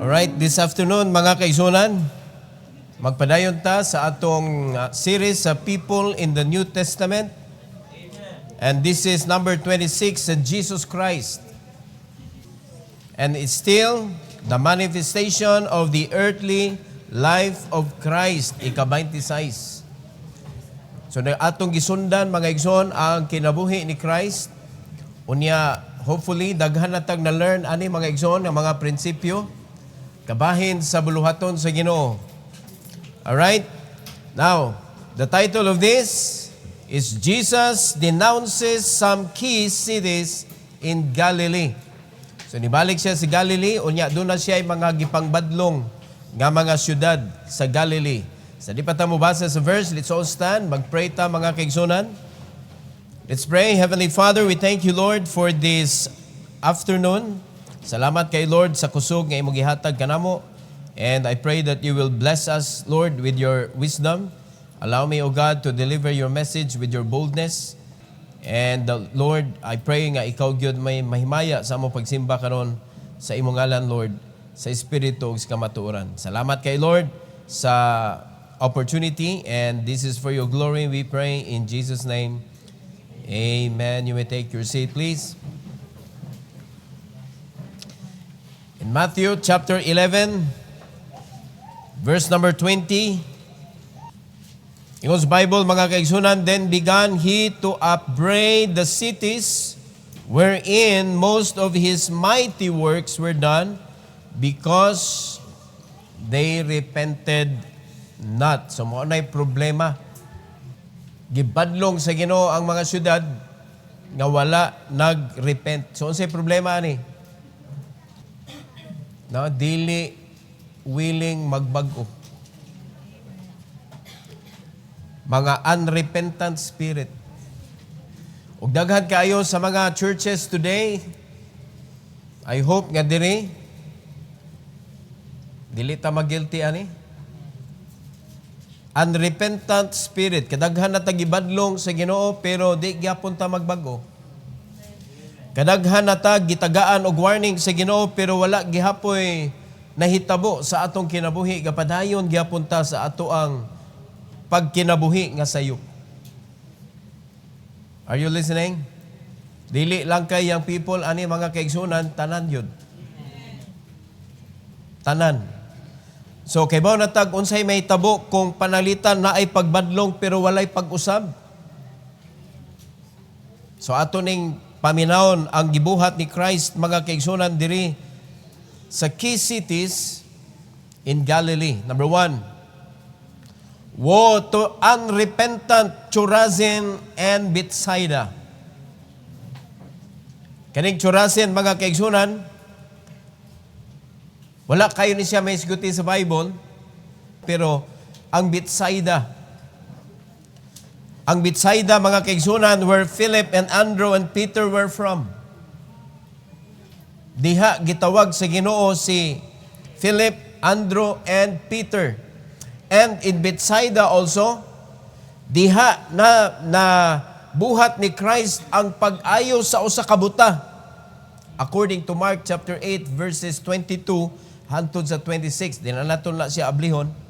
Alright, this afternoon mga kaigsunan, magpadayon ta sa atong series sa People in the New Testament. And this is number 26, Jesus Christ. And it's still the manifestation of the earthly life of Christ, ika-26. So atong gisundan mga igsoon ang kinabuhi ni Christ. Unya, hopefully, daghan natag na learn ani mga igsoon ang mga prinsipyo kabahin sa buluhaton sa Ginoo. Alright? Now, the title of this is Jesus denounces some key cities in Galilee. So, nibalik siya sa Galilee, unya doon na siya ay mga gipangbadlong nga mga syudad sa Galilee. Sa di pa ta mo basa sa verse, let's all stand, mag-pray ta mga kaigsunan. Let's pray. Heavenly Father, we thank you, Lord, for this afternoon. Salamat kay Lord sa kusog nga imong gihatag kanamo. And I pray that you will bless us, Lord, with your wisdom. Allow me, O God, to deliver your message with your boldness. And Lord, I pray nga ikaw gyud may mahimaya sa among pagsimba karon sa imong ngalan, Lord, sa espiritu ug sa kamatuoran. Salamat kay Lord sa opportunity, and this is for your glory, we pray in Jesus' name. Amen. You may take your seat, please. In Matthew chapter 11, verse number 20, in God's Bible, mga kaigsunan, then began he to upbraid the cities wherein most of his mighty works were done, because they repented not. So, mo na'y problema. Gibadlong sa Ginoo ang mga syudad nga wala nag-repent. So, unsay problema ani? No, dili willing magbago. Mga unrepentant spirit. Ug daghan kaayo sa mga churches today, I hope nga dili ta mag-guilty ani. Unrepentant spirit. Kadaghan na tagibadlong sa Ginoo pero di gyapon ta magbago. Kadaghan na tag gitagaan og warning sa Ginoo pero wala gihapoy nahitabo sa atong kinabuhi. Gapadayon gyapon ta sa ato ang pagkinabuhi nga sayop. Are you listening? Dili lang kay yang people ani mga kaigsunan, tanan yun. Tanan. So kay bao natag unsay may tabo kung panalitan na ay pagbadlong pero walay pag-usab. So ato ning paminawon ang gibuhat ni Christ mga kaigsunan diri sa key cities in Galilee. Number 1, woe to unrepentant Chorazin and Bethsaida. Kaning Chorazin mga kaigsunan, wala kayo ni siya may siguti sa Bible, pero ang Bethsaida mga kaigsunan, where Philip and Andrew and Peter were from. Diha gitawag sa Ginoo si Philip, Andrew, and Peter. And in Bethsaida also, diha na buhat ni Christ ang pag-ayo sa usa ka buta. According to Mark chapter 8 verses 22 hangtod sa 26, di na naton na siya ablihon.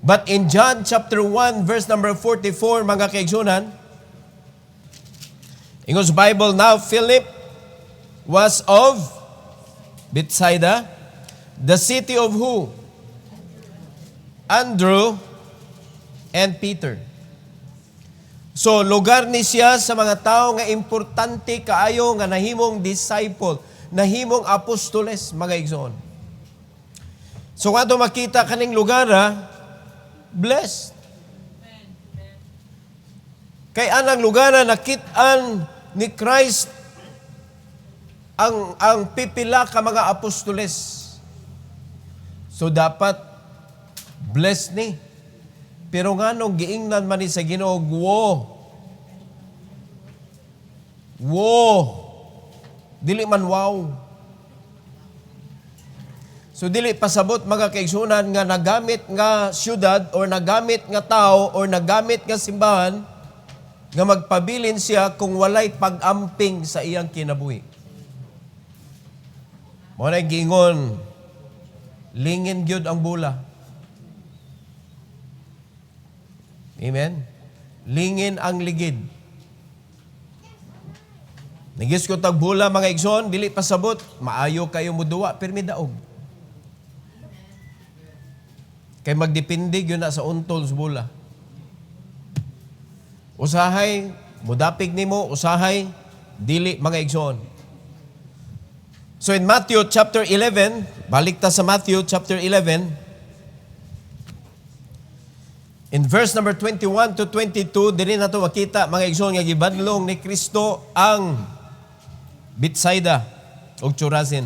But in John chapter 1 verse number 44, mga kaigsunan, in God's Bible, now Philip was of Bethsaida, the city of who? Andrew and Peter. So, lugar ni siya sa mga tao nga importante kaayo nga nahimong disciple, nahimong apostoles, mga igsoon. So, nga makita kaning lugar, blessed. Kay anang lugar na nakitaan ni Christ ang pipila ka mga apostoles. So dapat blessed ni. Pero nganong giingnan man ni sa Ginoo, wow. Dili man wow. So dili pasabot mga kaigsunan nga nagamit nga syudad or nagamit nga tao or nagamit nga simbahan nga magpabilin siya kung walay pag-amping sa iyang kinabuhi. Mo na giingon lingin gyud ang bula. Amen? Lingin ang ligid. Nigis ko tag bula mga igsoon, dili pasabot, maayo kayo muduwa, pero may daog. Kay magdepende yun na sa untol sa bula. Usahay, mudapig nimo, usahay, dili mga igsoon. So in Matthew chapter 11, balik ta sa Matthew chapter 11, in verse number 21 to 22, dili na ito makita mga igsoon nga gibadlong ni Kristo ang Bethsaida o Chorazin.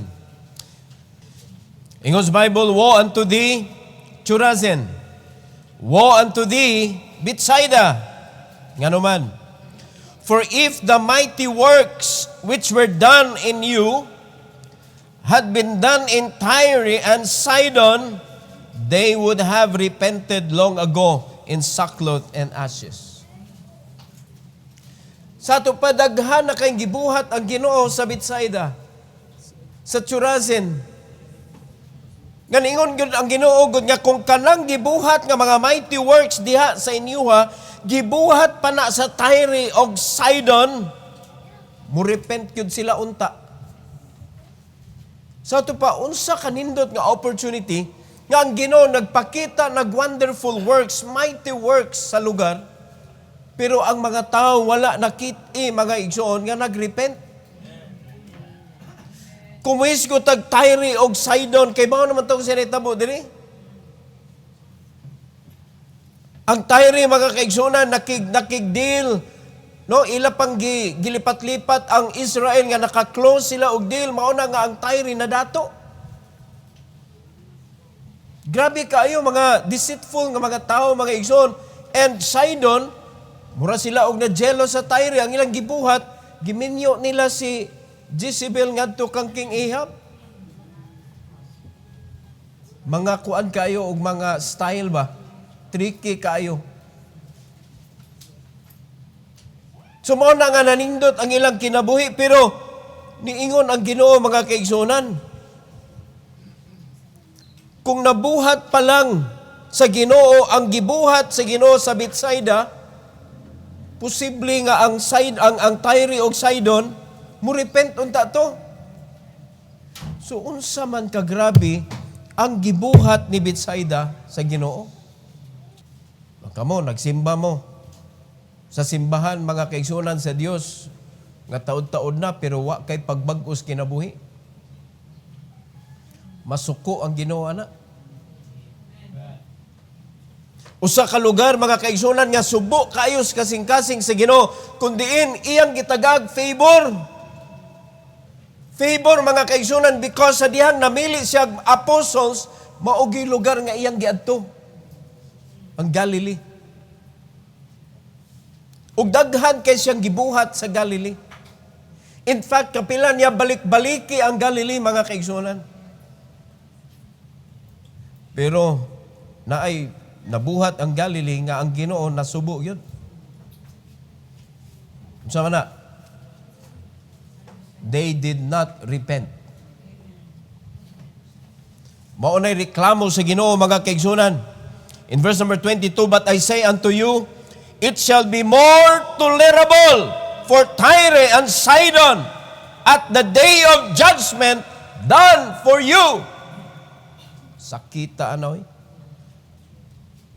Ingon sa Bible, woe unto thee, Chorazin. Woe unto thee, Bethsaida. Nga naman. For if the mighty works which were done in you had been done in Tyre and Sidon, they would have repented long ago in sackcloth and ashes. Sa ato padaghan na kayong gibuhat ang Ginoo sa Bethsaida, sa Chorazin. Ganingon gud ang Ginoo gud nga kung kanang gibuhat nga mga mighty works diha sa inyuha, gibuhat pa na sa Tyre og Sidon, murepent gyud sila unta. Sa ato pa unsa kanindot nga opportunity nga ang Ginoo nagpakita nag wonderful works, mighty works sa lugar. Pero ang mga tao wala nakit-i mga igsoon nga nagrepent. Kumuis ko tag Tyre og Sidon kay mao naman tong sinitabo diri. Ang Tyre mga kaigsunan nakig-deal, no, ila pang gilipat-lipat ang Israel nga naka-close sila og deal, mao na nga ang Tyre na dato. Grabe kaayo mga deceitful nga mga tao mga igsoon. And Sidon, mura sila og na-jelo sa Tyre, ang ilang gibuhat, giminyo nila si Jezebel ngadto kang King Ahab. Mga kuan kayo og mga style ba? Tricky kayo. So mao na nga nanindot ang ilang kinabuhi, pero niingon ang Ginoo mga kaigsunan. Kung nabuhat pa lang sa Ginoo ang gibuhat sa Ginoo sa Bethsaida, posible nga ang Tyre og Sidon murepent unta to. So unsa man kagrabe ang gibuhat ni Bethsaida sa Ginoo. Kamo nagsimba mo sa simbahan mga kaigsunan sa Dios nga taod-taod na pero wa kay pagbag-os kinabuhi. Masuko ang Ginoo ana. Usa ka lugar mga kaigsunan nga subo kayos kasing-kasing sa Ginoo kundiin iyang gitagag favor. Favor mga kaigsunan because sa dihang namili siya apostles maogi lugar nga iyang giadto. Ang Galilee. Ug daghan kay siyang gibuhat sa Galilee. In fact, kapila niya balik-baliki ang Galilee mga kaigsunan. Pero naay nabuhat ang Galilee nga ang Ginoo nasubo yun. Unsa man na? They did not repent. Mao nay reklamo sa Ginoo mga kaigsunan. In verse number 22, but I say unto you, it shall be more tolerable for Tyre and Sidon at the day of judgment than for you. Sakita anoy.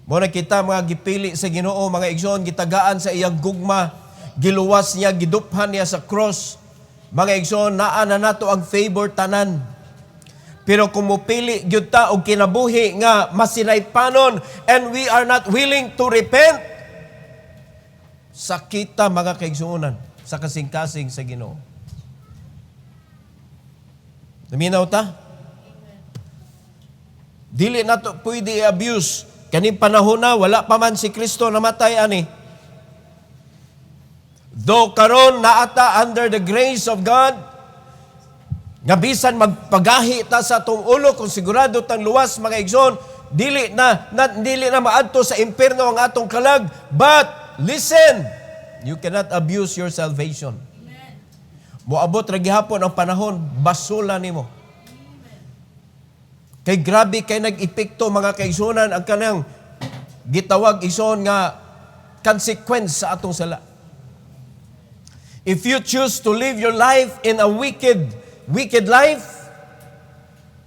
Mo na kita mga gipili sa Ginoo mga igsoon, gitagaan sa iyang gugma, giluwas niya, giduphan niya sa cross. Mga igsoon, naa na nato ang favor tanan. Pero kung mupili gyud ta og kinabuhi nga masinaypanon and we are not willing to repent, sakita mga kaigsuonan sa kasing-kasing sa Ginoo. Naminaw ta? Dili na to pwede i-abuse. Kaning panahon na, wala pa man si Kristo namatay ani. Though karon naata under the grace of God, nga bisan magpagahi ta sa atong ulo kung sigurado tang luwas mga igsoon, dili na maadto sa impierno ang atong kalag. But listen, you cannot abuse your salvation. Moabot ra gihapon ang panahon basula nimo. Kay grabe kay nag-epekto mga kaigsunan ang kanang gitawag ison nga consequence sa atong sala. If you choose to live your life in a wicked life,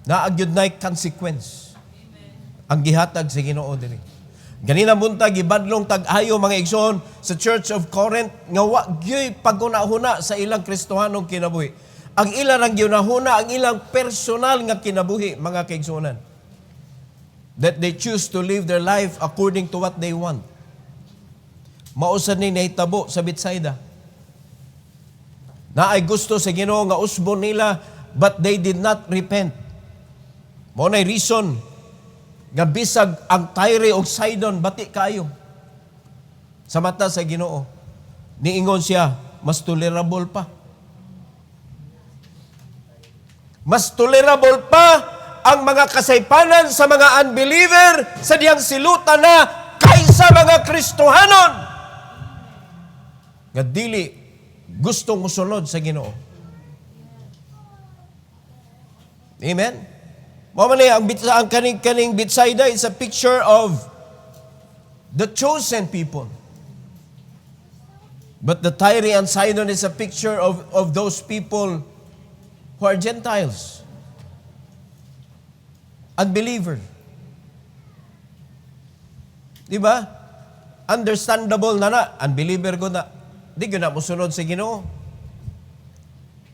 naagyod na'y consequence. Ang gihatag sa Ginoo diri. Ganina buntag gibadlong tag-ayo mga igsoon sa Church of Corinth nga wa gyoy pagunahuna sa ilang Kristohanong kinabuhi. Ang ilang ang ginahuna ang ilang personal nga kinabuhi mga kaigsuonan. That they choose to live their life according to what they want. Mausad ni nahitabo sa Bethsaida. Na ay gusto sa Ginoo nga usbon nila, but they did not repent. Mao nay reason nga bisag ang Tyre ug Sidon bati kayo sa mata sa Ginoo. Niingon siya, mas tolerable pa. Mas tolerable pa ang mga kasaypanan sa mga unbeliever sa diyang silutan na kaysa mga Kristohanon nga dili gustong musunod sa Ginoo. Amen? Mao man ang kaning Bethsaida is a picture of the chosen people. But the Tyre and Sidon is a picture of those people who are Gentiles. Unbeliever. Di ba? Understandable na unbeliever ko na. Di ko na musunod sa Ginoo.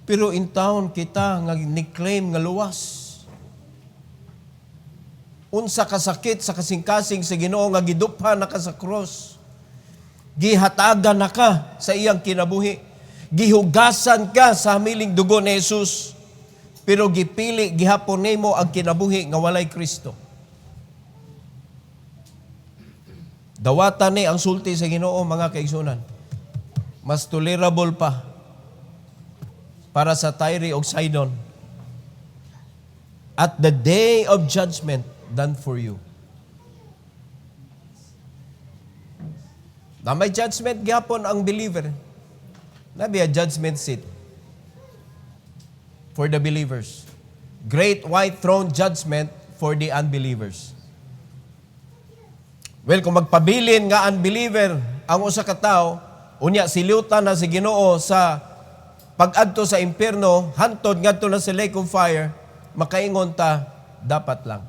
Pero in town kita nga ni-claim nga luwas. Unsa kasakit sa kasing-kasing sa Ginoo nga giduphan na ka sa cross. Gihatagan na ka sa iyang kinabuhi. Gihugasan ka sa hamiling dugo ni Jesus. Pero gipili gihapon nimo ang kinabuhi nga walay Kristo. Dawatan ni ang sulti sa Ginoo mga kaigsunan. Mas tolerable pa para sa Tyre ug Sidon at the day of judgment than for you. Na may judgment gapon ang believer. Nabi a judgment seat for the believers. Great white throne judgment for the unbelievers. Well, kung magpabilin nga unbeliever ang usa ka tawo, unya silutan na si Ginoo sa pag-adto sa impierno, hantod ngadto na sa lake of fire, makaingon ta dapat lang.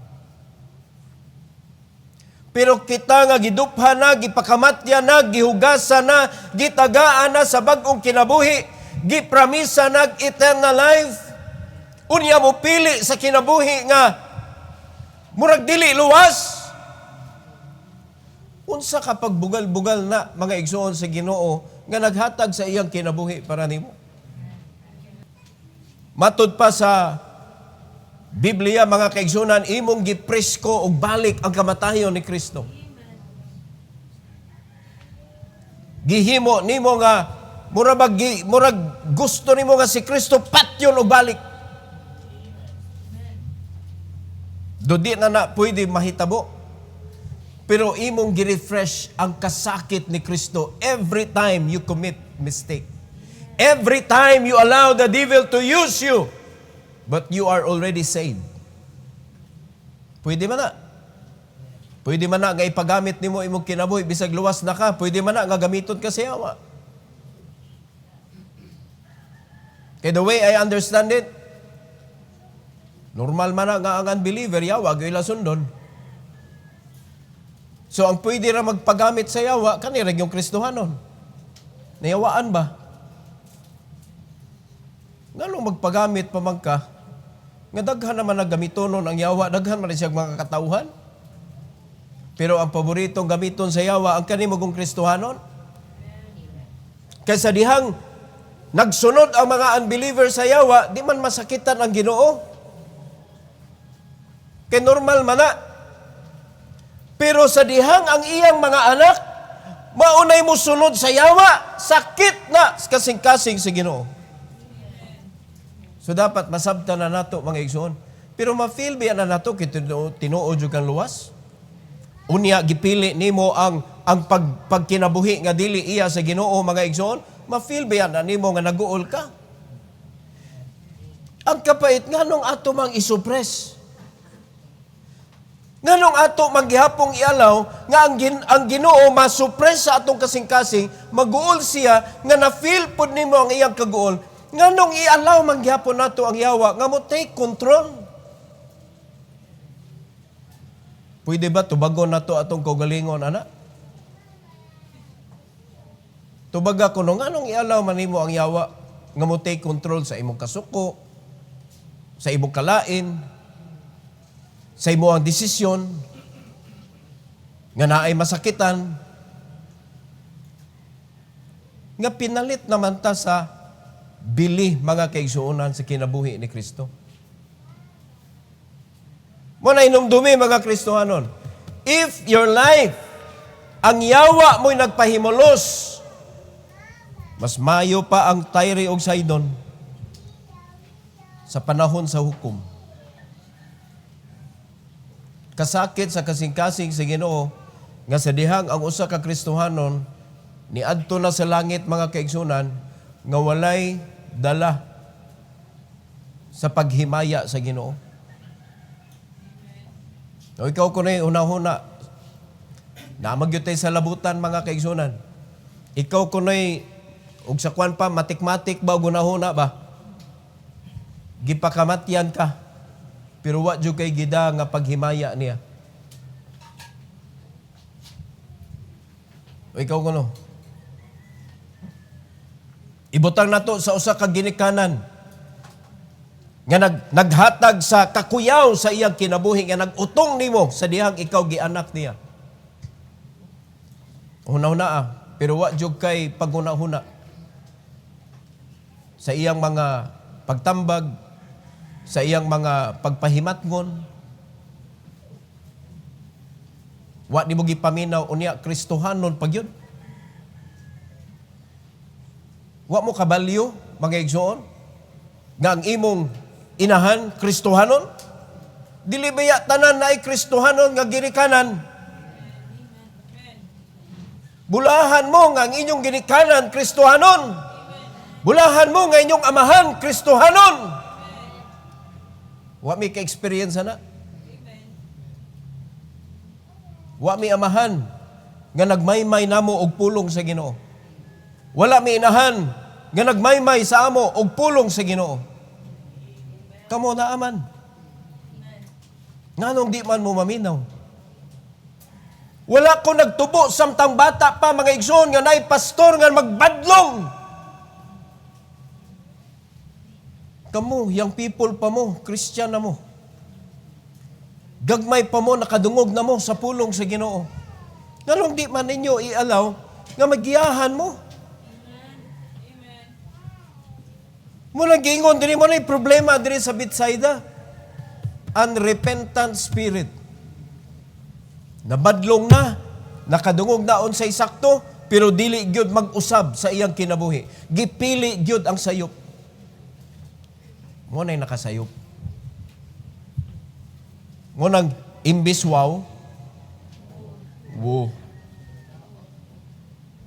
Pero kita nga giduphan na, gipakamatyan na, gihugasan na, gitagaan na sa bag-ong kinabuhi, gipramisa na eternal life. Unya mo pili sa kinabuhi nga murag dili luwas. Unsa kapag bugal-bugal na mga igsoon sa Ginoo nga naghatag sa iyang kinabuhi para nimo? Matud pa sa Biblia, mga kaigsunan, imong gipresko og balik ang kamatayon ni Kristo. Gihimo nimo nga murag gusto nimo nga si Kristo patyon og balik. Do di na pwede mahitabo. Pero imong gi-refresh ang kasakit ni Kristo every time you commit mistake. Every time you allow the devil to use you, but you are already saved. Pwede man na. Pwede man na nga ipagamit nimo imong kinabuhi bisag luwas na ka. Pwede man na nga gamiton ka sa yawa. Kaya the way I understand it, normal man na nga ang unbeliever, yawa, gawin sundon. So ang pwede ra magpagamit sa yawa, kanira yung Kristohanon. Nayawaan ba? Nganong magpagamit pa man ka, nga daghan naman nagamitonon ang yawa, daghan man siyang mga katauhan. Pero ang paboritong gamiton sa yawa, ang kanimo kong Kristohanon. Kaysa dihang nagsunod ang mga unbeliever sa yawa, di man masakitan ang Ginoo. Kay normal man na. Pero sa dihang ang iyang mga anak, maunay mo sunod sa yawa, sakit na kasing-kasing sa Ginoo. So dapat masabtan na nato mga igsoon. Pero ma-feel ba na nato kung tinuod yung kang luwas? Unya, gipili nimo ang pagkinabuhi nga dili iya sa Ginoo mga igsoon, ma-feel ba na nimo nga naguol ka? Ang kapait nga nung ato mang isupres. Nganong ato manggihapong ialaw nga ang Ginoo masupres sa atong kasing-kasing, maguol siya nga na-feel pud nimo ang iyang kaguol. Nganong ialaw manggihapon nato ang yawa nga mo take control? Pwede ba tubagon nato atong kaugalingon, ana? Tubaga kuno nganong ialaw man nimo ang yawa nga mo take control sa imong kasuko, sa imong kalain, sa imo ang desisyon, nga naay masakitan, nga pinalit naman ta sa bili mga kaigsuonan sa kinabuhi ni Kristo. Muna inumdumi mga Kristohanon, if your life, ang yawa mo'y nagpahimulos, mas mayo pa ang Tyre og Sidon sa panahon sa hukom. Kasakit sa kasing-kasing sa Ginoo nga sa dihang ang usa ka Kristohanon niadto na sa langit mga kaigsunan nga walay dala sa paghimaya sa Ginoo. O ikaw kunay una-una na magyutay sa labutan mga kaigsunan. Ikaw kunay ug sa kwan pa matik-matik ba gunahuna ba? Gipakamatyan ka. Pero wa jud kay gida nga paghimaya niya. O ikaw kuno. Ibutang nato sa usa ka ginikanan nga naghatag sa kakuyaw sa iyang kinabuhi nga nagutong nimo sa dihang ikaw gianak niya. Una-una pero wa jud kay paghuna-huna sa iyang mga pagtambag, sa iyang mga pagpahimatngon. Wa ni mo gipaminaw unya Kristohanon pag yun. Wa mo kabalyo mga igsoon nga ang imong inahan Kristohanon. Dili baya tanan naay Kristohanon nga ginikanan. Bulahan mo nga ang inyong ginikanan Kristohanon. Bulahan mo nga inyong amahan Kristohanon. Wa mi ka-experience na. Wa mi amahan nga nagmaymay namo og pulong sa Ginoo. Wala mi inahan nga nagmaymay sa amo og pulong sa Ginoo. Kamo na aman. Nganong di man mo maminaw? Wala ko nagtubo samtang bata pa mga igsoon nga naay pastor nga magbadlong. Kamu, young people pa mo, Christian na mo. Gagmay pa mo, nakadungog na mo sa pulong sa Ginoo. Nganong di man ninyo ialaw nga magiyahan mo. Muna gingon, dili mo na yung problema diri sa Bethsaida. Unrepentant spirit. Nabadlong na, nakadungog na on sa isakto, pero dili gyud mag-usab sa iyang kinabuhi. Gipili gyud ang sayop. Mo na'y nakasayop. Mo nang imbis wow,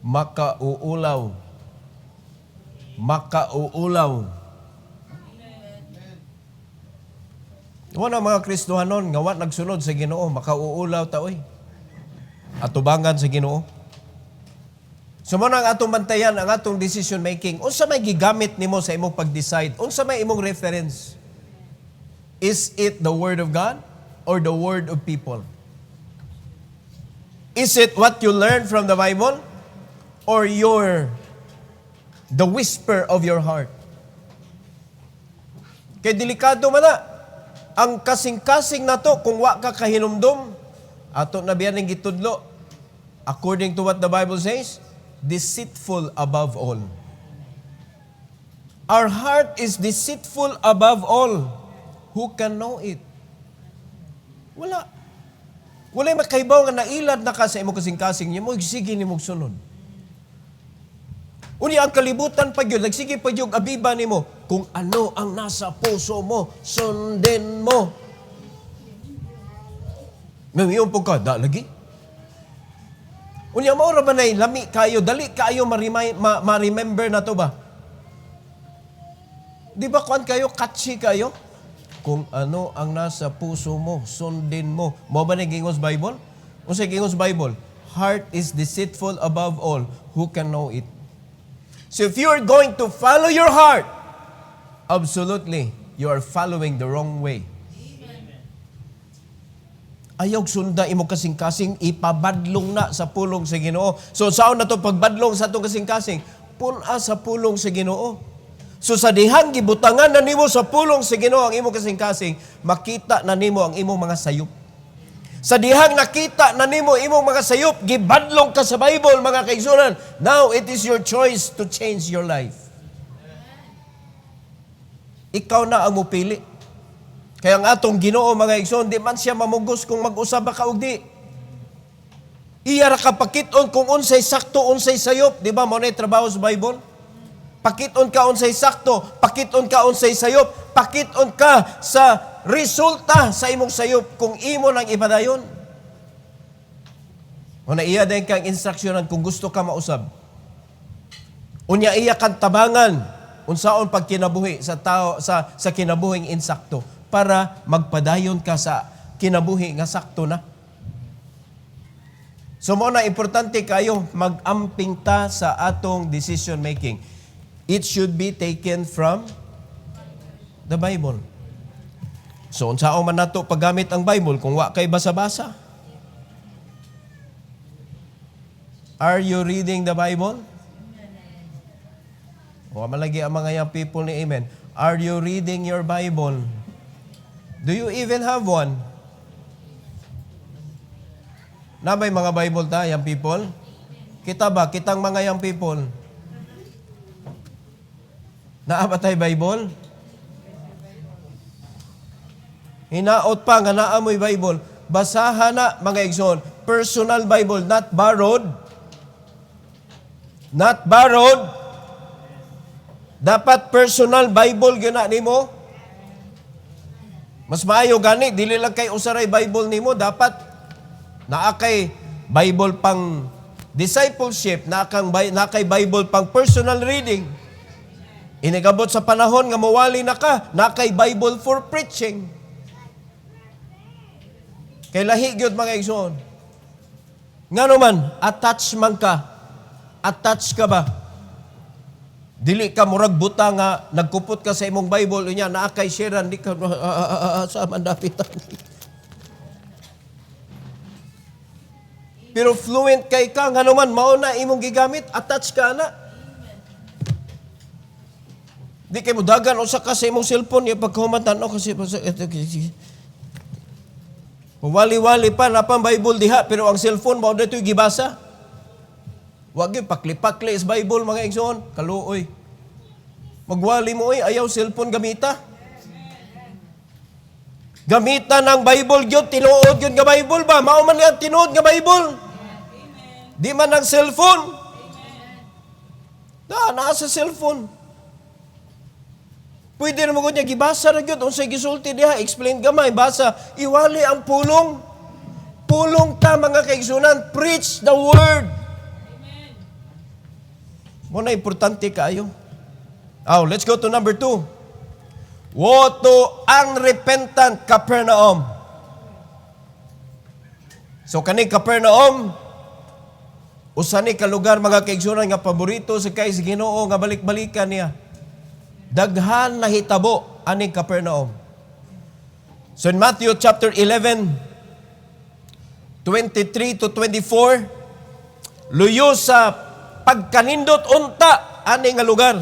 makauulaw. Wala mga Kristohanon nga wa nagsunod sa Ginoo, makauulaw ta oy. Atubangan sa Ginoo. Sumuna ang atong bantayan, ang atong decision making. Unsa may gigamit nimo sa imong pag-decide? Unsa may imong reference? Is it the Word of God or the Word of people? Is it what you learn from the Bible or the whisper of your heart? Kay delikado man na. Ang kasing-kasing na to, kung wa ka kahinumdum, ato na biyan ng gitudlo, according to what the Bible says, deceitful above all. Our heart is deceitful above all. Who can know it? Wala. Wala'y makaibaw nga nailad na ka sa imong kasing-kasing niyo, mo sige ni mong sunod. Unya ang kalibutan pa yun, nagsige pa yung abiba ni mo, kung ano ang nasa puso mo, sundin mo. Ngayon po ka, lagi. Unya maura ba na lami kayo, dali kayo ma-remember na to ba? Di ba kuan kayo, catchy kayo? kung ano ang nasa puso mo, sundin mo. Mo ba nagingos Bible? Unsay gingos Bible? Heart is deceitful above all. Who can know it? So if you are going to follow your heart, absolutely, you are following the wrong way. Ayaw sunda imo kasing-kasing, ipabadlong na sa pulong sa Ginoo. So saan na to pagbadlong sa atong kasing-kasing? Puna sa pulong sa Ginoo. So sa dihang gibutangan na nimo sa pulong sa Ginoo ang imo kasing-kasing, makita na nimo ang imong mga sayop. Sa dihang nakita na nimo imong mga sayop, gibadlong ka sa Bible, mga kaigsunan. Now it is your choice to change your life. Ikaw na ang mupili. Kaya ang atong Ginoo, mga igsoon, di man siya mamugos kung mag-usab ka og di. Iya ra ka pakiton kung unsay sakto, unsay sayop. Di ba, mo na trabaho sa Bible? Pakiton ka unsay sakto, pakiton ka unsay sayop, pakiton ka sa resulta sa imong sayop kung imo nang ipadayon. O na iya din kang instruksyonan kung gusto ka mausab. Unya iya kang tabangan unsaon pagkinabuhi sa tao sa kinabuhing insakto para magpadayon ka sa kinabuhi nga sakto na. So mo na importante kayo mag-amping ta sa atong decision making. It should be taken from the Bible. So unsaon man nato paggamit ang Bible kung wa kay basa-basa? Are you reading the Bible? O malagi ang mga young people ni Amen. Are you reading your Bible? Do you even have one? Na may mga Bible ta, young people? Kita ba? Kitang mga young people? Naa ba tayo Bible? Hinaot pa nga naamoy Bible. Basahan na, mga igsoon. Personal Bible, not borrowed. Not borrowed. Dapat personal Bible yun na nimo. Mas maayo gani, dili lang kay usaray Bible nimo, dapat naa kay Bible pang discipleship, naa kay Bible pang personal reading. Inigabot sa panahon nga mawali na ka, naa kay Bible for preaching. Kay lahi gyud mga igsoon. Ngano man, attach man ka. Attach ka ba? Dili ka murag buta nga nagkupot ka sa imong Bible unya naa kay sharean di ka sa mandapitan. Pero fluent kay ka ngano man mao na imong gigamit, attach ka na. Di kay mo dagan usa ka sa imong cellphone ya pagkahuman o kasi wali-wali pa na pang Bible diha pero ang cellphone mao ditoy gibasa. Wag gyud pakli-pakli is Bible mga igsoon, kaluoy. Magwali mo ayaw cellphone gamita. Gamita ng Bible gyud, tinuod gyud nga Bible ba? Mao man nga tinuod nga Bible. Di man ang cellphone. Naa sa cellphone. Pwede na mo niya gibasa ra gyud unsay gisulti diha, explain gamay, basa, iwali ang pulong. Pulong ta mga kaigsunan, preach the word. Muna importante kayo. Oh, let's go to number 2. Woe to unrepentant Capernaum. So kani Capernaum, usa ni ka lugar mga kaigsunan nga paborito sa kay Ginoo nga balik-balikan niya. Daghan na hitabo ani Capernaum. So in Matthew chapter 11, 23 to 24, luyo sa pagkanindot unta ani nga lugar.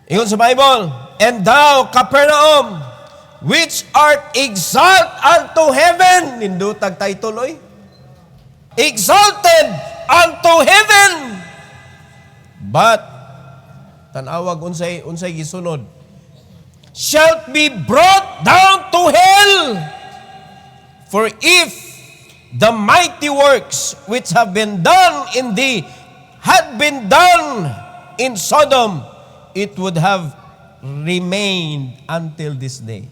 Ingon sa Bible, and thou Capernaum, which art exalted unto heaven, nindutag title oy. Exalted unto heaven. But tanawag unsay gisunod. Shalt be brought down to hell. For if the mighty works which have been done in thee had been done in Sodom, it would have remained until this day.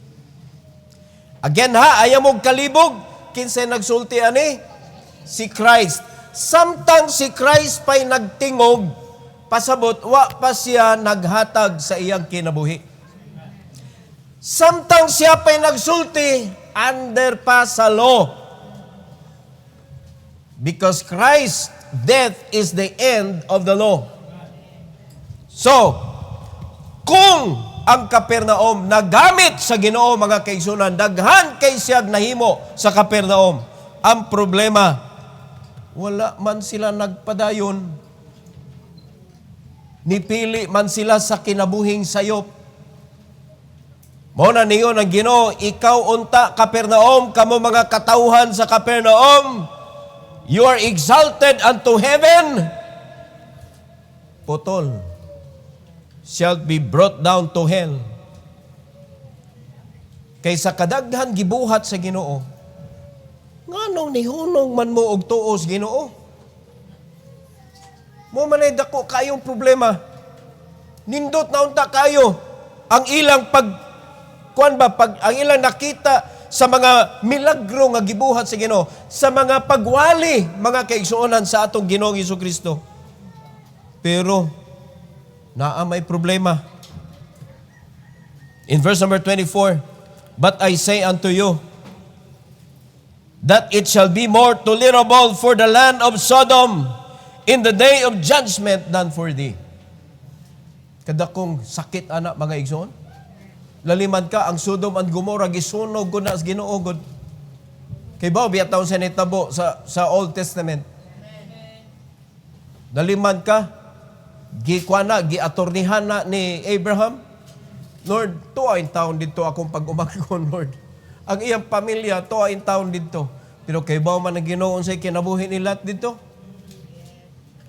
Again ha, ayaw mong kalibog, kinsay nagsulti ani? Si Christ. Samtang si Christ pa'y nagtingog, pasabot, wa pa siya naghatag sa iyang kinabuhi. Samtang siya pa'y nagsulti, under pa sa law. Because Christ's death is the end of the law. So, kung ang Kapernaum nagamit sa Ginoo, mga kaigsunan, daghan kay siyag nahimo sa Kapernaum, ang problema, wala man sila nagpadayon. Nipili man sila sa kinabuhing sayop. Mao na ningon ang Ginoo, ikaw unta Kapernaum, kamo mga katawhan sa Kapernaum, you are exalted unto heaven. Putol, shall be brought down to hell. Kaysa kadaghan gibuhat sa Ginoo, nganong nihunong man mo og tuos Ginoo? Mo manay dako kayong problema. Nindot na unta kayo ang ilang ang ilang nakita sa mga milagro nga gibuhat sa Ginoo, sa mga pagwali, mga kaigsuonan sa atong Ginoong Jesucristo. Pero naa may problema. In verse number 24, but I say unto you, that it shall be more tolerable for the land of Sodom in the day of judgment than for thee. Kadakong sakit anak mga igsoon. Laliman ka, ang Sodom and Gomorrah gisunog ko na sa Ginoo gud. Kay bao biya taon sa nitabo sa Old Testament. Laliman ka, giatornihan na ni Abraham. Lord, tuwain taon dito akong pag-umagon, Lord. Ang iyang pamilya, tuwain taon dito. Pero kay bao man ang Ginoo unsay kinabuhi ni Lot dito?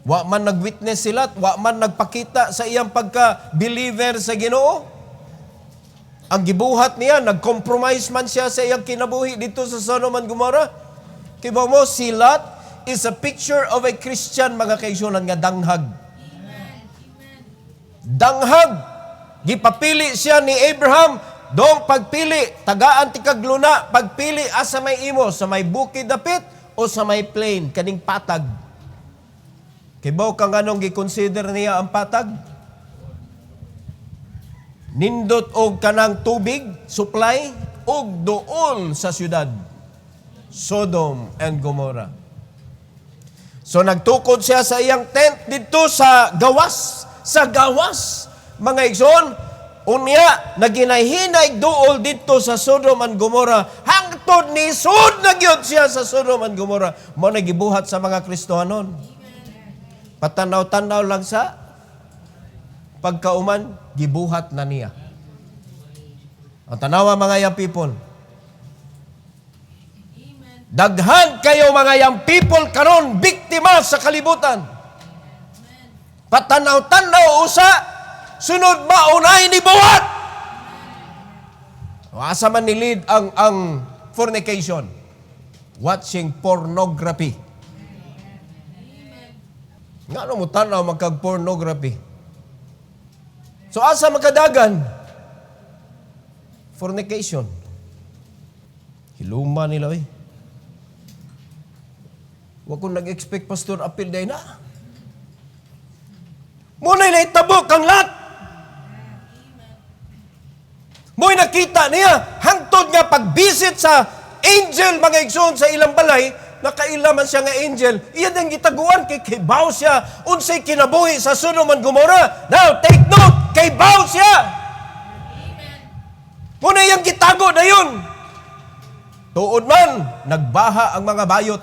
Wa man nag-witness sila, wa man nagpakita sa iyang pagka-believer sa Ginoo. Ang gibuhat niya, nag-compromise man siya sa iyang kinabuhi dito sa Sodom and Gomorrah. Kibaw mo, si Lot is a picture of a Christian, mga kaigsunan, nga danghag. Danghag. Gipapili siya ni Abraham, dong pagpili, tagaan ti kagluna, pagpili asa may imo, sa may bukid dapit o sa may plain, kaning patag. Kibaw kang anong gikonsider niya ang patag? Nindot og kanang tubig, supply, og doon sa syudad, Sodom and Gomorrah. So nagtukod siya sa iyang tent dito sa gawas, mga igsoon, unya, naginahinay dool dito sa Sodom and Gomorrah, hangtod ni sud na gyud siya sa Sodom and Gomorrah. Mo nagibuhat sa mga Kristohanon. Patanaw-tanaw lang sa pagkauman, gibuhat na niya. Ang tanawa mga young people. Daghan kayo mga young people karon biktima sa kalibutan. Patanaw-tanaw usa, sunod maunay ni buhat. Asa man nilid ang fornication? Watching pornography. Nga mo tanaw magkag-pornography? So asa magkadagan? Fornication. Hiluma nila eh. Wa ko nag-expect pastor apil day na. Muna'y naitabok ang lahat. Mo'y nakita niya, hangtod nga pag-visit sa angel, mga igsoon sa ilang balay, nakailaman siya nga angel, iyan ang gitaguan, kay kibaw siya, unsay kinabuhi sa Sodom and Gomorrah. Now, take note, kibaw siya. Muna iyang gitago na yun. Tuod man, nagbaha ang mga bayot.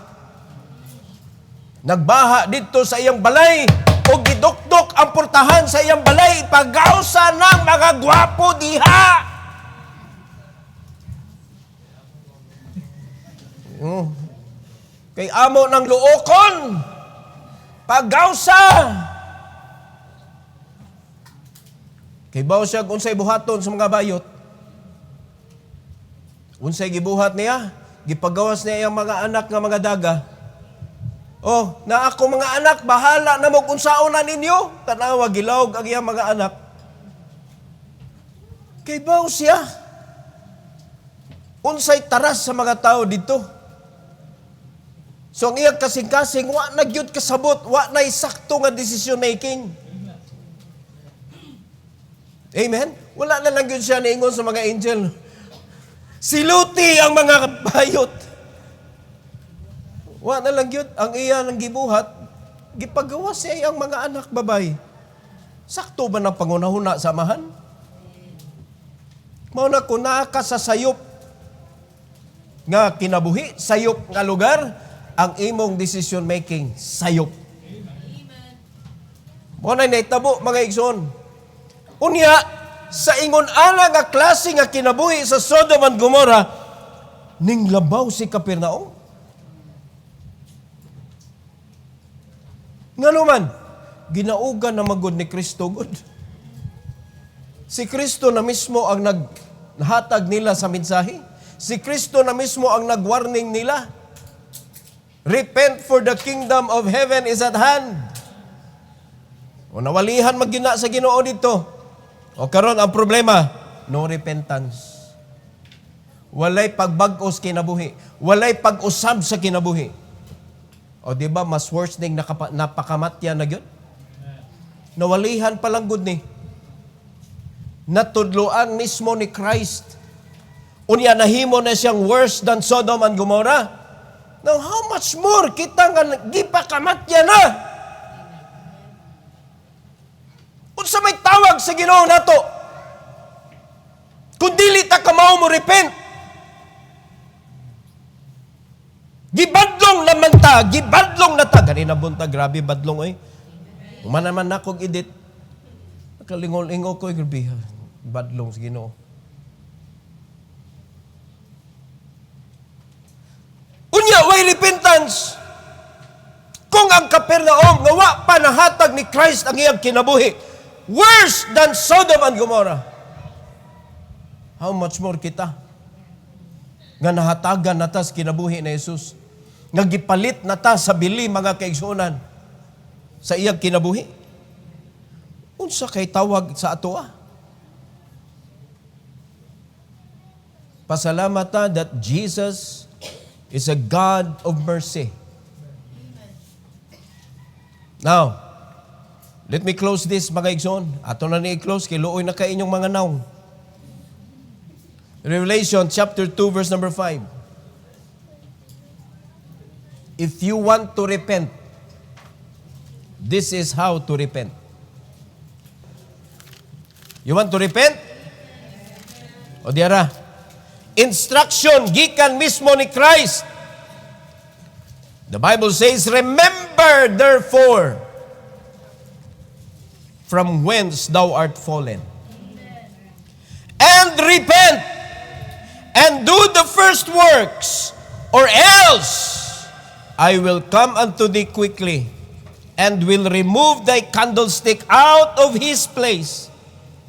Nagbaha dito sa iyang balay, o gidukdok ang portahan sa iyang balay, pagawsa ng mga gwapo diha. Kay amo ng luokon, pagawsa. Kay baw siya unsay buhaton sa mga bayot. Unsay gibuhat niya, gipagawas niya ang mga anak nga mga daga. Oh, na ako mga anak, bahala na mo kung saon na ninyo. Tanawa, gilawag ang iyang mga anak. Kay baw siya. Unsay taras sa mga tao dito. So ang iyang kasing-kasing, wa na gyud kasabot, wa na isakto nga decision making. Amen? Wala na lang yun siya niingon sa mga angel. Siluti ang mga bayot. Wala na lang yun. Ang iya ng gibuhat, gipagawa siya ang mga anak babay. Sakto ba ng pangunahuna sa amahan? Mauna ko naka sa sayop nga kinabuhi, sayop nga lugar, ang imong decision making, sayop. Mauna naitabo mga igsoon. Unya, sa ingon ana nga klase nga kinabuhi sa Sodom and Gomorrah, ning labaw si Capernaum. Nga naman, ginaugan na magod ni Kristo god. Si Kristo na mismo ang naghatag nila sa mensahe. Si Kristo na mismo ang nag-warning nila. Repent for the kingdom of heaven is at hand. O nawalihan magyuna sa Ginoo dito. O karon ang problema, no repentance. Walay pagbag-os kinabuhi. Walay pag-usab sa kinabuhi. O di ba mas worse ning napakamatya na gyud? Nawalihan pa lang gud ni. Natudloan mismo ni Christ. Unya nahimo na siyang worse than Sodom and Gomorrah. Now how much more kita nga gipakamatya na? Unsa may tawag sa Ginoo nato? Kung dili ta kamao mo repent. Gibadlong naman ta, gibadlong na ta. Ganina bunta, grabe badlong oy. Umanaman na kong edit. Nakalingol-ingol ko, grabe. Badlong sa Ginoo. Unya, way repentance. Kung ang Capernaum, nga wa pa nahatag ni Christ ang iyang kinabuhi, worse than Sodom and Gomorrah. How much more kita? Nga nahatagan na ta sa kinabuhi na Jesus. Nga gipalit na ta sa bili mga kaigsunan sa iyang kinabuhi. Unsa kay tawag sa atoa? Pasalamat ta that Jesus is a God of mercy. Now, let me close this mga igsoon. Ato na ni i-close kay luoy na kay inyong mga naong. Revelation chapter 2 verse number 5. If you want to repent, this is how to repent. You want to repent? O diara, instruction gikan mismo ni Christ. The Bible says, remember therefore from whence thou art fallen, and repent, and do the first works, or else I will come unto thee quickly, and will remove thy candlestick out of his place,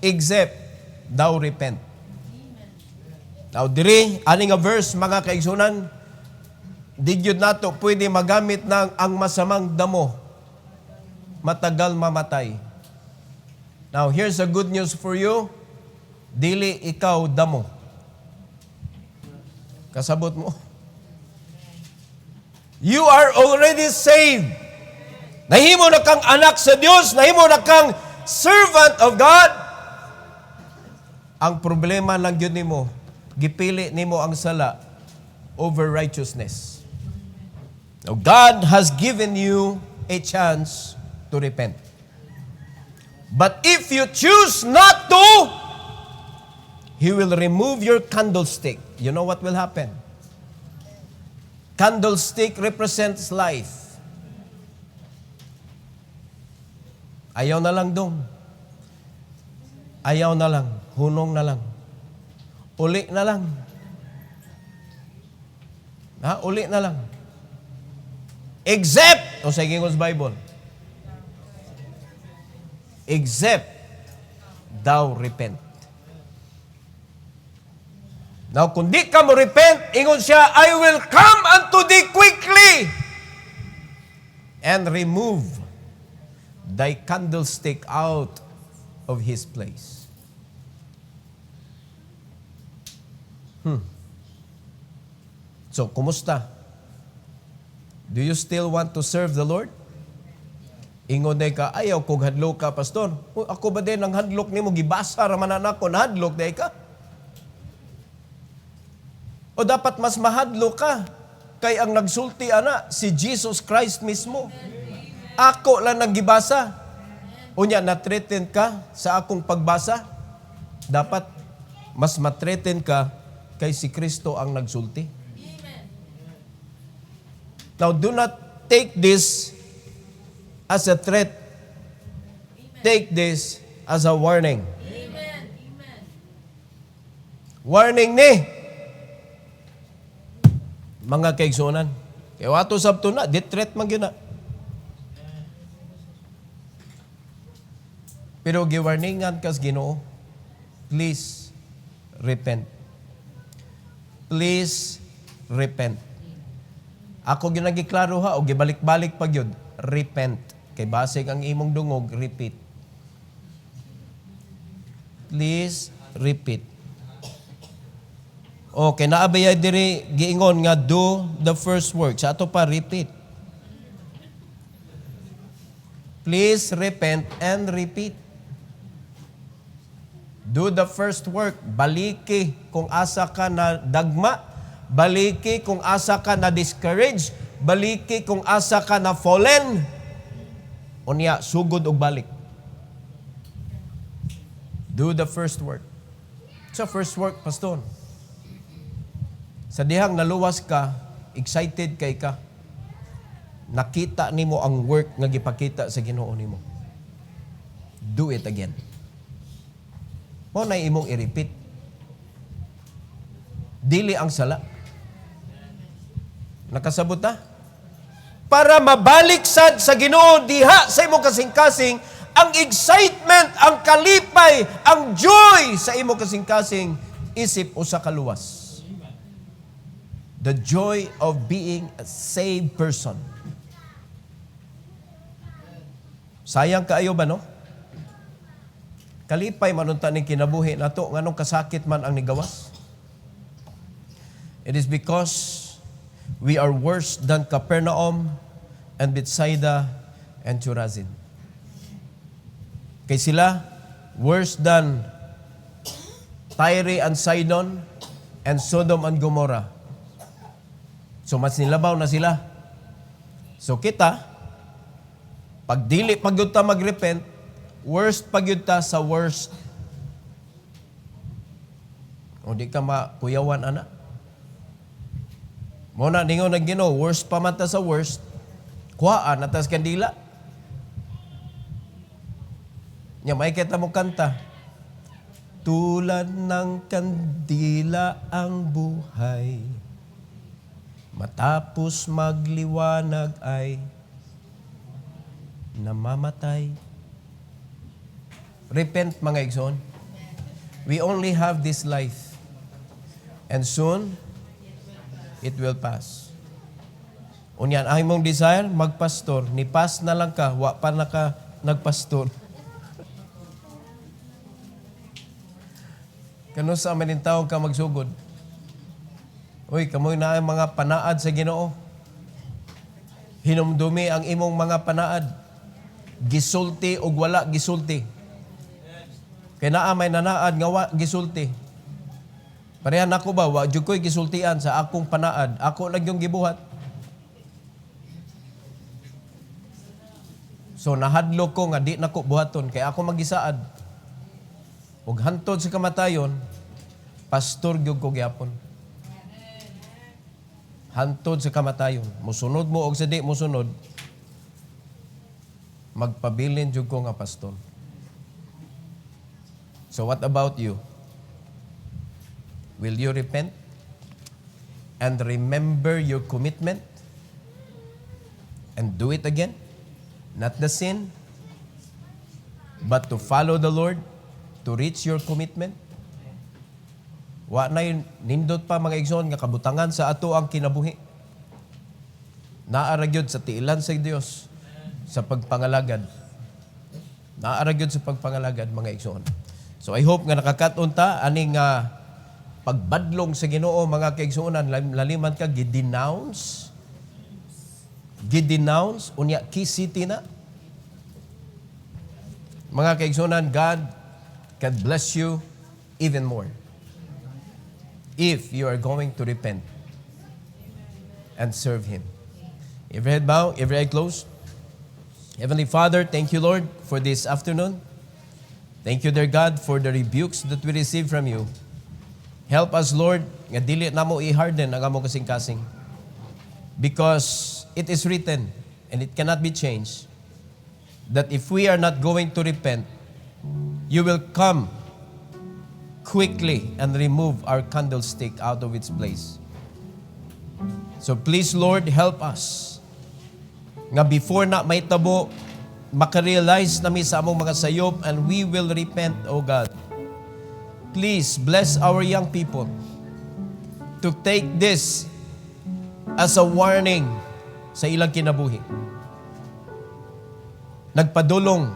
except thou repent. Now, diri, ani nga verse, mga kaigsunan, di yun nato pwede magamit ng ang masamang damo, matagal mamatay. Now, here's a good news for you, dili ikaw damo. Kasabot mo. You are already saved. Nahimo na kang anak sa Diyos, nahimo na kang servant of God. Ang problema lang yun nimo, gipili nimo ang sala over righteousness. Now, God has given you a chance to repent. But if you choose not to, He will remove your candlestick. You know what will happen? Candlestick represents life. Ayaw na lang dong. Ayaw na lang. Hunong na lang. Uli na lang. Uli na lang. Except, o sa English Bible, except thou repent. Now, kung di ka mo repent, ingon siya, I will come unto thee quickly and remove thy candlestick out of his place. So, kumusta? Do you still want to serve the Lord? Ingon day ka, ayaw kog hadlok ka, pastor. Uy, ako ba din ang hadlok nimo gibasa ra man ako na hadlok day ka? O dapat mas mahadlok ka kay ang nagsulti ana si Jesus Christ mismo. Ako lang naggibasa. Unya na-threaten ka sa akong pagbasa. Dapat mas ma-threaten ka kay si Kristo ang nagsulti. Now do not take this as a threat. Take this as a warning. Warning ni mga kaigsunan. Kaya wato sabto na, di threat man yun na. Pero giwarningan kas Ginoo, please repent. Please repent. Ako ginagiklaro ha, o gibalik-balik pag yun, repent. Kay basig ang imong dungog, repeat. Please repeat. Okay, naabaya diri giingon nga do the first work. Sa ato pa repeat. Please repent and repeat. Do the first work. Baliki kung asa ka na dagma. Baliki kung asa ka na discouraged. Baliki kung asa ka na fallen. Unya, sugod og balik. Do the first work. Sa first work, pastor. Sa dihang naluwas ka, excited kay ka. Nakita nimo ang work nga gipakita sa Ginoo nimo. Do it again. Mo na imong i-repeat. Dili ang sala. Nakasabot na? Para mabalik sad sa Ginoo diha sa imong kasing-kasing ang excitement, ang kalipay, ang joy sa imong kasing-kasing isip usa ka luwas. The joy of being a saved person. Sayang kaayo ba, no? Kalipay manunta ni kinabuhi nato nganong kasakit man ang nigawas. It is because we are worse than Capernaum and Bethsaida and Chorazin. Kay sila worse than Tyre and Sidon and Sodom and Gomorrah. So mas nilabaw na sila. So kita, pag dili pagyud ta magrepent, worst pagyud ta sa worst. O di ka makuyawan ana. Mo na ningon nag Ginoo, worst pa man ta sa worst. Kuhaan atas kandila. Nya may kita mo kanta. Tulad ng kandila ang buhay. Matapos magliwanag ay namamatay. Repent mga igsoon. We only have this life. And soon, it will pass. Unyan, ang imong desire, magpastor. Nipas na lang ka, wa pa na ka nagpastor. Kano sa amin taong ka magsugod? Uy, kamoy na ang mga panaad sa Ginoo. Hinumdumi ang imong mga panaad. Gisulti o wala gisulti. Kaya naa may nanaad nga wa gisulti. Parehan ako ba, wa jud ko'y gisultian sa akong panaad. Ako lang yung gibuhat. So nahadlok ko nga di nako buhaton kaya ako magisaad. Ug hantod sa kamatayon, pastor gyud ko gyapon. Hantod sa kamatayon. Musunod mo og sa di musunod, magpabilin jud ko nga pastor. So what about you? Will you repent and remember your commitment and do it again? Not the sin, but to follow the Lord, to reach your commitment. Wa na yun, nindot pa mga igsoon nga kabutangan sa ato ang kinabuhi. Naaragyod sa tiilan sa Dios sa pagpangalagad. Naaragyod sa pagpangalagad mga igsoon. So I hope nga nakakaton ta aning pagbadlong sa Ginoo mga kaigsuonan, laliman ka gidenounce unya key city na Mga kaigsunan, God can bless you even more if you are going to repent and serve Him. Every head bow, every eye closed. Heavenly Father, thank you, Lord, for this afternoon. Thank you, dear God, for the rebukes that we receive from you. Help us, Lord, nga dili na mo i-harden ang among kasing-kasing. Because it is written, and it cannot be changed, that if we are not going to repent, you will come quickly and remove our candlestick out of its place. So please, Lord, help us nga before na may tabo, makarealize nami sa among mga sayop and we will repent, O God. Please bless our young people to take this as a warning sa ilang kinabuhi. Nagpadulong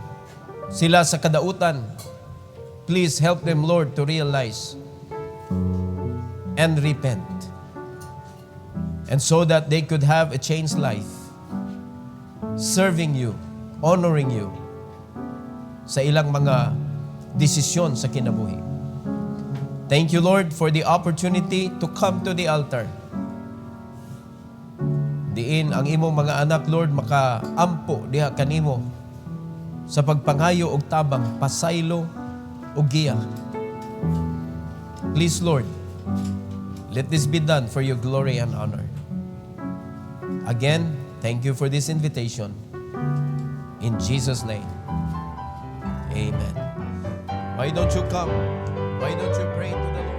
sila sa kadautan. Please help them, Lord, to realize and repent. And so that they could have a changed life, serving you, honoring you sa ilang mga desisyon sa kinabuhi. Thank you, Lord, for the opportunity to come to the altar. Diin ang imong mga anak, Lord, makaampo diha kanimo sa pagpangayo og tabang, pasaylo og giya. Please, Lord, let this be done for your glory and honor. Again, thank you for this invitation. In Jesus' name, amen. Why don't you come? Why don't you pray to the Lord?